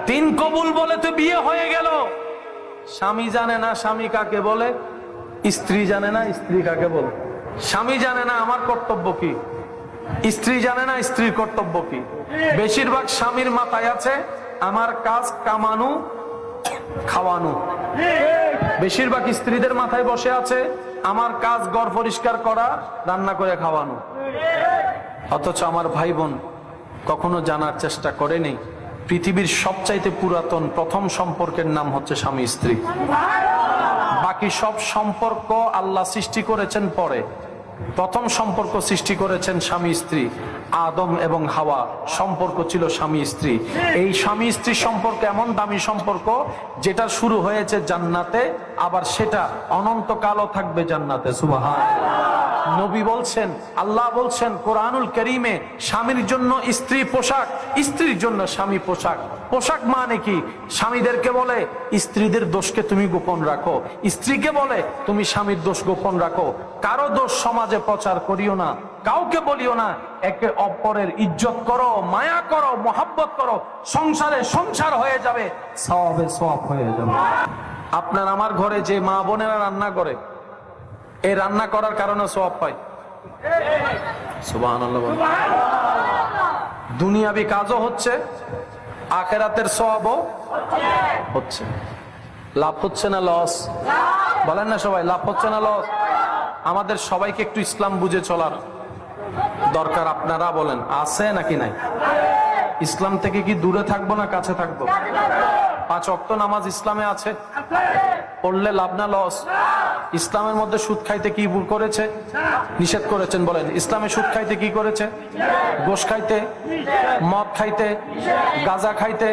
তিন কবুল বলে তো বিয়ে হয়ে গেল, স্বামী জানে না স্বামী কাকে বলে, স্ত্রী জানে না স্ত্রী কাকে বলে। স্বামী জানে না আমার কর্তব্য কি, স্ত্রী জানে না স্ত্রীর কর্তব্য কি। বেশিরভাগ স্বামীর মাথায় আছে আমার কাজ কামানো খাওয়ানো, বেশিরভাগ স্ত্রীদের মাথায় বসে আছে আমার কাজ ঘর পরিষ্কার করা রান্না করে খাওয়ানো। অথচ আমার ভাই বোন কখনো জানার চেষ্টা করেনি পৃথিবীর সবচাইতে পুরাতন প্রথম সম্পর্কের নাম হচ্ছে স্বামী স্ত্রী। বাকি সব সম্পর্ক আল্লাহ সৃষ্টি করেছেন পরে, প্রথম সম্পর্ক সৃষ্টি করেছেন স্বামী স্ত্রী। আদম এবং হাওয়া সম্পর্ক ছিল স্বামী স্ত্রী। এই স্বামী স্ত্রী সম্পর্ক এমন দামি সম্পর্ক যেটা শুরু হয়েছে জান্নাতে, আবার সেটা অনন্তকালও থাকবে জান্নাতে। সুবহানাল্লাহ। নবী বলছেন, আল্লাহ বলছেন কোরআনুল কারীমে, স্বামীর জন্য স্ত্রী পোশাক, স্ত্রীর জন্য স্বামী পোশাক। পোশাক মানে কি? স্বামীদেরকে বলে স্ত্রীদের দোষকে তুমি গোপন রাখো, স্ত্রীকে বলে তুমি স্বামীর দোষ গোপন রাখো। কারো দোষ সমাজে প্রচার করিও না, কাউকে বলিও না। একে অপরের ইজ্জত করো, মায়া করো, মহব্বত করো, সংসারে সংসার হয়ে যাবে, সওয়াবে সওয়াব হয়ে যাবে। আপনার আমার ঘরে যে মা বোনেরা রান্না করে, এই রান্না করার কারণে সওয়াব পায়। সুবহানাল্লাহ। দুনিয়াবি কাজও হচ্ছে, আখিরাতের সওয়াবও হচ্ছে। লাভ হচ্ছে না লস? বলেন না সবাই, লাভ হচ্ছে না লস? আমাদের সবাইকে একটু ইসলাম বুঝে চলার দরকার। আপনারা বলেন আছে নাকি নাই? ইসলাম থেকে কি দূরে থাকবো না কাছে থাকবো? 5 ওয়াক্ত নামাজ ইসলামে আছে, পড়লে লাভ না লস? ইসলামের মধ্যে সুদ খাইতে কি ভুল করেছে? নিষেধ করেছেন। বলেন ইসলামে সুদ খাইতে কি করেছে? গোশ খাইতে, মদ খাইতে, গাঁজা খাইতে,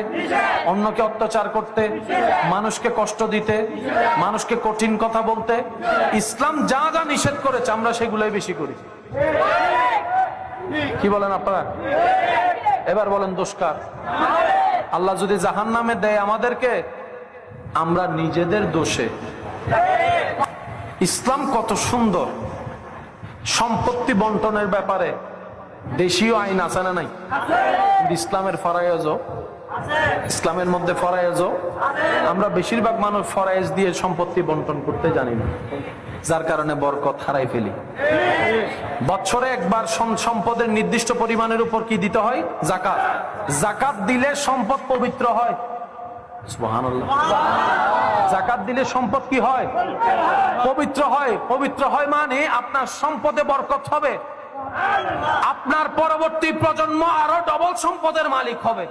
অন্যকে অত্যাচার করতে, মানুষকে কষ্ট দিতে, মানুষকে কঠিন কথা বলতে, ইসলাম যা যা নিষেধ করেছে আমরা সেগুলোই বেশি করি। কি বলেন আপনারা? এবার বলেন দোষ কার? আল্লাহ যদি জাহান্নামে দেয় আমাদেরকে, আমরা নিজেদের দোষে। ইসলাম কত সুন্দর। সম্পত্তি বন্টনের ব্যাপারে দেশীয় আইন আছে না নাই? ইসলামের ফরায়েজ, ইসলামের মধ্যে ফরায়েজ, আমরা বেশিরভাগ মানুষ ফরায়েজ দিয়ে সম্পত্তি বন্টন করতে জানি না, যার কারণে বরকত হারাই ফেলি। বছরে একবার সম্পদের নির্দিষ্ট পরিমাণের উপর কি দিতে হয়? যাকাত। যাকাত দিলে সম্পদ পবিত্র হয়। সুবহানাল্লাহ। যাকাত দিলে সম্পদ কি হয়? পবিত্র হয়। পবিত্র হয় মানে আপনার সম্পদে বরকত হবে, আপনার পরবর্তী প্রজন্ম আরো ডবল সম্পদের মালিক হবে।